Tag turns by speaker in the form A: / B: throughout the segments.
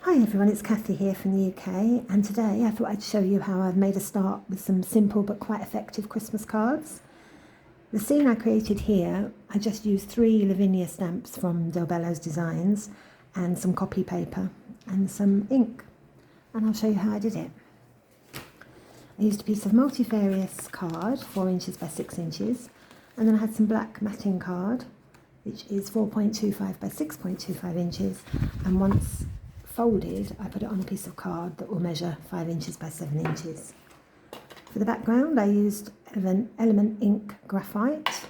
A: Hi everyone, it's Kathy here from the UK, and today I thought I'd show you how I've made a start with some simple but quite effective Christmas cards. The scene I created here, I just used 3 Lavinia stamps from Del Bello's Designs and some copy paper and some ink, and I'll show you how I did it. I used a piece of multifarious card, 4 inches by 6 inches, and then I had some black matting card, which is 4.25 by 6.25 inches, and once folded, I put it on a piece of card that will measure 5 inches by 7 inches. For the background, I used Element Ink Graphite,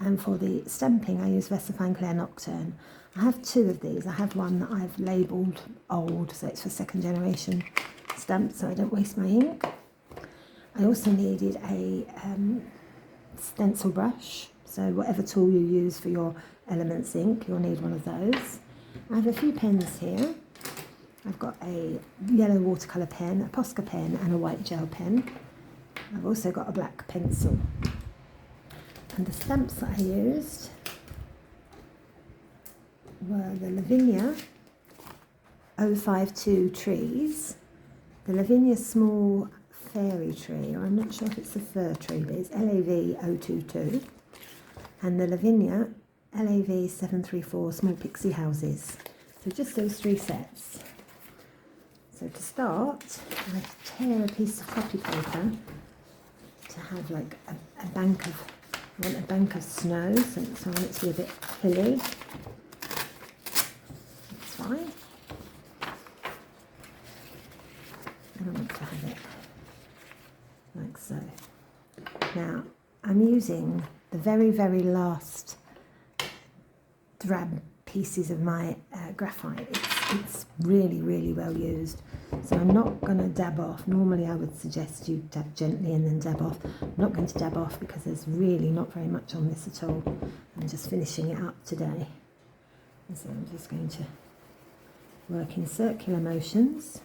A: and for the stamping, I used VersaFine Clair Nocturne. I have 2 of these. I have one that I've labelled old, so it's for 2nd generation stamps, so I don't waste my ink. I also needed a stencil brush, so whatever tool you use for your Elements ink, you'll need one of those. I have a few pens here. I've got a yellow watercolour pen, a Posca pen and a white gel pen. I've also got a black pencil. And the stamps that I used were the Lavinia 052 trees, the Lavinia small fairy tree, or I'm not sure if it's a fir tree, but it's LAV 022, and the Lavinia LAV 734 small pixie houses. So just those 3 sets. So to start, I tear a piece of copy paper to have like a bank of, I want a bank of snow, so I want it to be a bit hilly. That's fine. And I want to have it like so. Now, I'm using the very, very last drab pieces of my graphite. It's really, really well used. So I'm not going to dab off. Normally I would suggest you dab gently and then dab off. I'm not going to dab off because there's really not very much on this at all. I'm just finishing it up today. And so I'm just going to work in circular motions.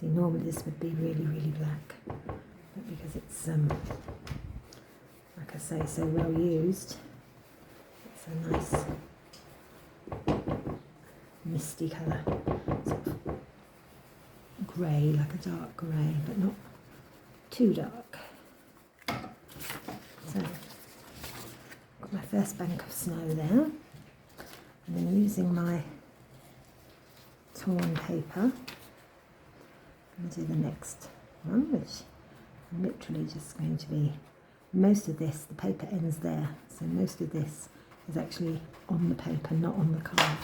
A: See, normally this would be really, really black, but because it's, like I say, so well used, it's a nice misty colour, sort of grey, like a dark grey, but not too dark. So, got my first bank of snow there, and then using my torn paper, and do the next one, which I'm literally just going to be, most of this, the paper ends there, so most of this is actually on the paper, not on the card.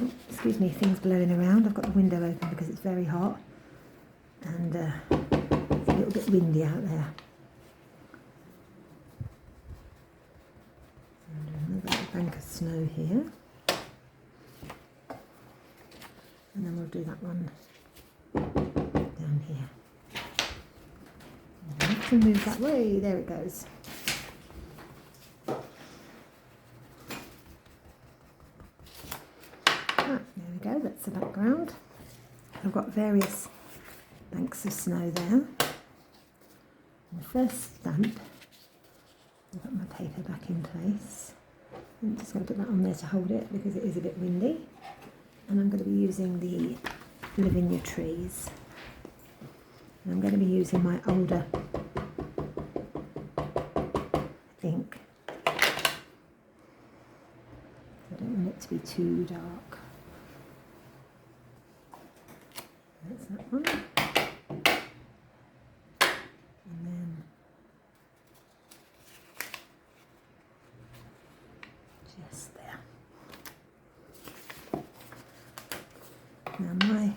A: Oh, excuse me, things blowing around. I've got the window open because it's very hot, and it's a little bit windy out there. And another bank of snow here. And then we'll do that one down here. And I have to move that way. There it goes. There we go. That's the background. I've got various banks of snow there. And the first stamp, I've got my paper back in place. I'm just going to put that on there to hold it because it is a bit windy. And I'm going to be using the Lavinia trees. And I'm going to be using my older ink. I don't want it to be too dark. That's that one. And then just there. Now my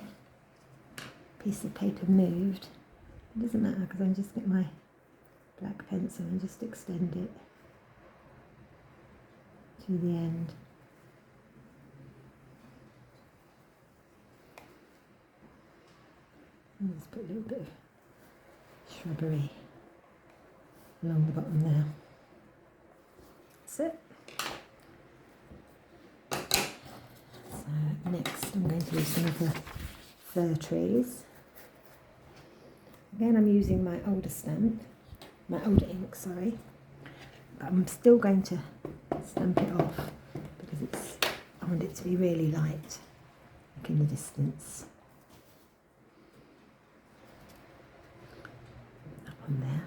A: piece of paper moved. It doesn't matter because I'm just get my black pencil and just extend it to the end. And just put a little bit of shrubbery along the bottom there. That's it. Next, I'm going to use some of the fir trees. Again, I'm using my older ink, sorry. But I'm still going to stamp it off because I want it to be really light, like in the distance. Up on there.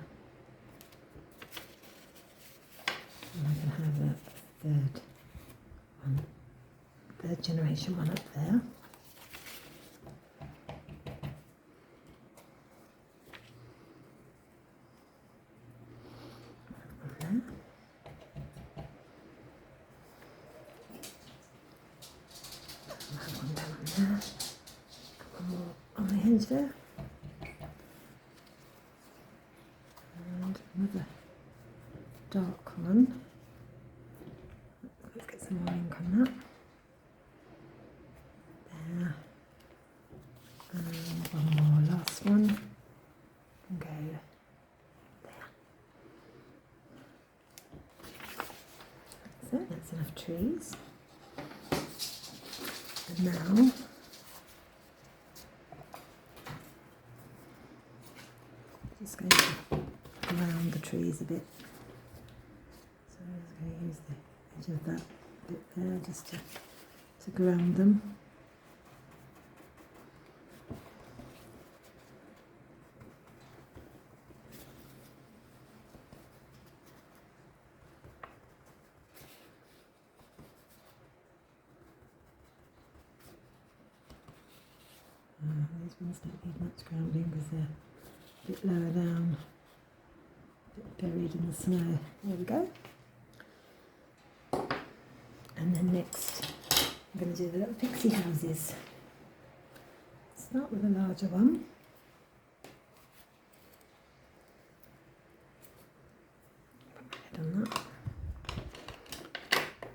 A: And I can have a third generation one up there. There and another dark one. Let's get some more ink on that. There, and one more, last one, and go there. That's it, that's enough trees. And now just going to ground the trees a bit. So I'm just going to use the edge of that bit there just to ground them. These ones don't need much grounding because they're a bit lower down, a bit buried in the snow. There we go. And then next, I'm going to do the little pixie houses. Start with a larger one. Put my head on that.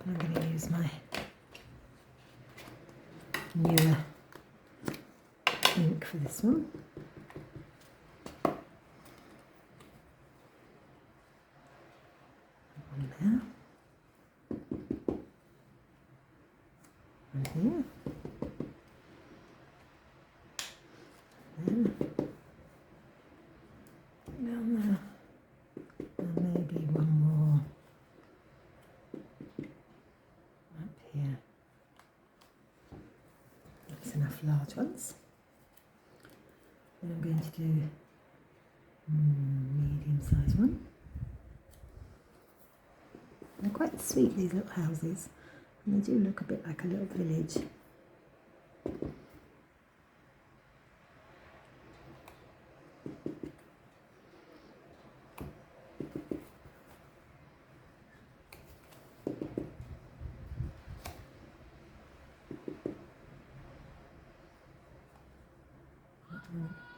A: And I'm going to use my newer ink for this one. One there. One here. There. Down there. And maybe one more up here. That's enough large ones. Then I'm going to do medium-sized one. They're quite sweet, these little houses, and they do look a bit like a little village.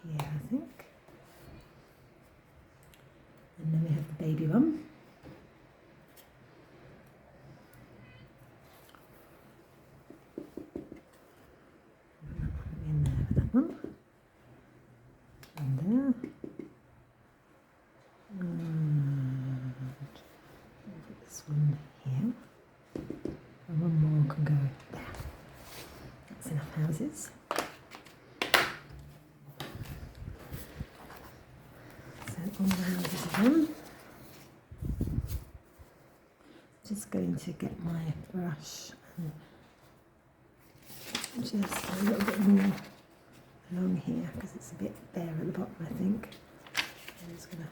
A: Here, I think. And then we have the baby one. In there with that one. And there. And we'll put this one here. And one more can go there. That's enough houses. All the houses again. Just going to get my brush and just a little bit more along here because it's a bit bare at the bottom, I think. I'm just going to.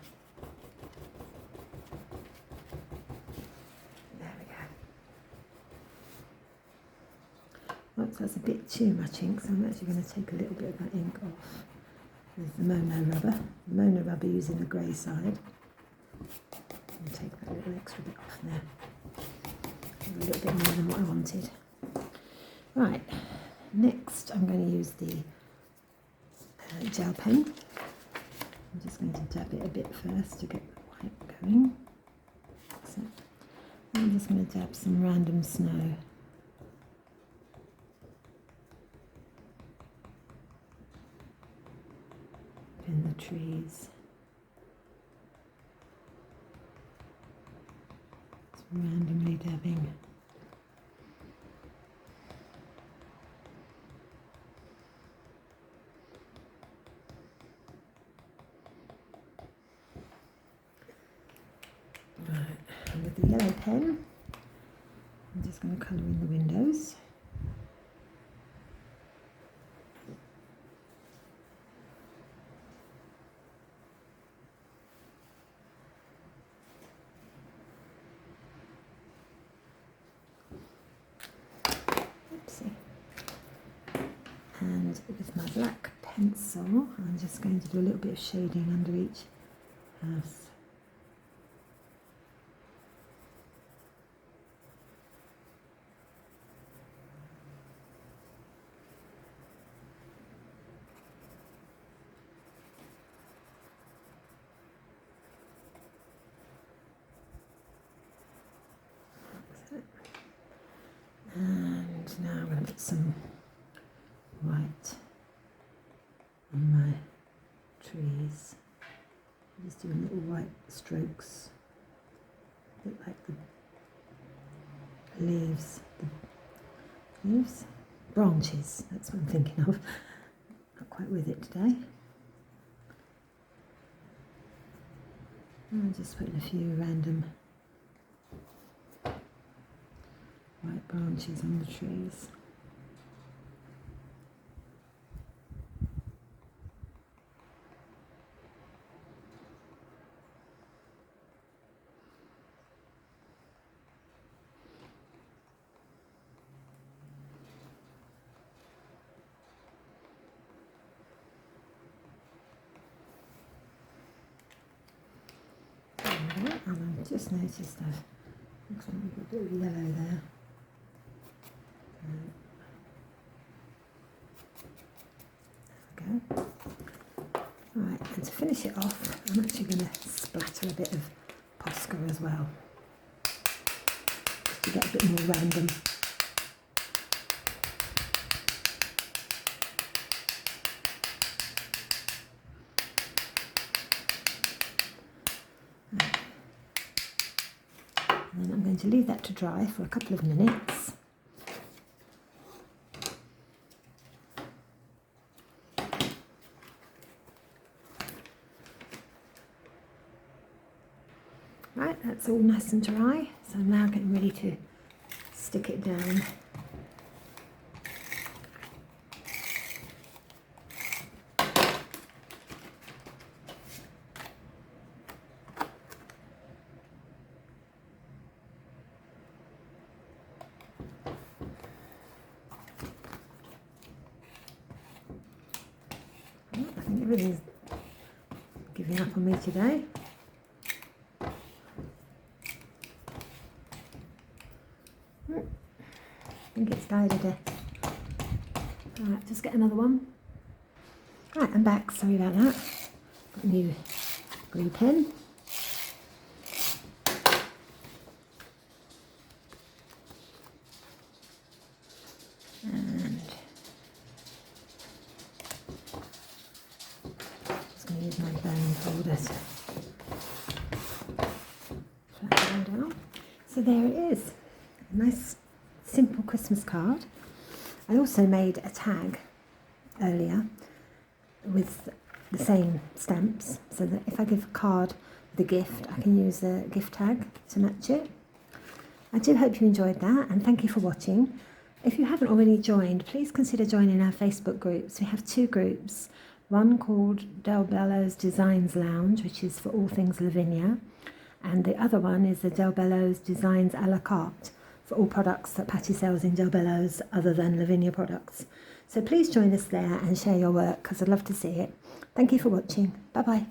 A: There we go. Oops, that's a bit too much ink, so I'm actually going to take a little bit of that ink off with the Mono rubber. The Mono rubber using the grey side. And take that little extra bit off there. A little bit more than what I wanted. Right, next I'm going to use the gel pen. I'm just going to dab it a bit first to get the white going. So I'm just going to dab some random snow. In the trees. Just randomly dabbing. pen. I'm just going to colour in the windows. Oopsie. And with my black pencil, I'm just going to do a little bit of shading under each house. And now I'm going to put some white on my trees. I'm just doing little white strokes, a bit like the leaves, branches, that's what I'm thinking of. Not quite with it today. I'm just putting a few random white branches on the trees. And I've just noticed looks like we've got a bit of yellow there. There we go. Right, and to finish it off, I'm actually going to splatter a bit of Posca as well, just to get a bit more random. And then I'm going to leave that to dry for a couple of minutes. Right, that's all nice and dry, so I'm now getting ready to stick it down. I think everything's giving up on me today. I think it's died a death. Alright, just get another one. Right, I'm back, sorry about that. Got a new glue pen. And just going to use my bone folder to flatten that down. So there it is. A nice simple Christmas card. I also made a tag earlier with the same stamps, so that if I give a card with a gift, I can use a gift tag to match it. I do hope you enjoyed that, and thank you for watching. If you haven't already joined, please consider joining our Facebook groups. We have two groups, one called Del Bellows Designs Lounge, which is for all things Lavinia, and the other one is the Del Bellows Designs a la carte, for all products that Patty sells in Del Bellows other than Lavinia products. So please join us there and share your work, because I'd love to see it. Thank you for watching. Bye bye.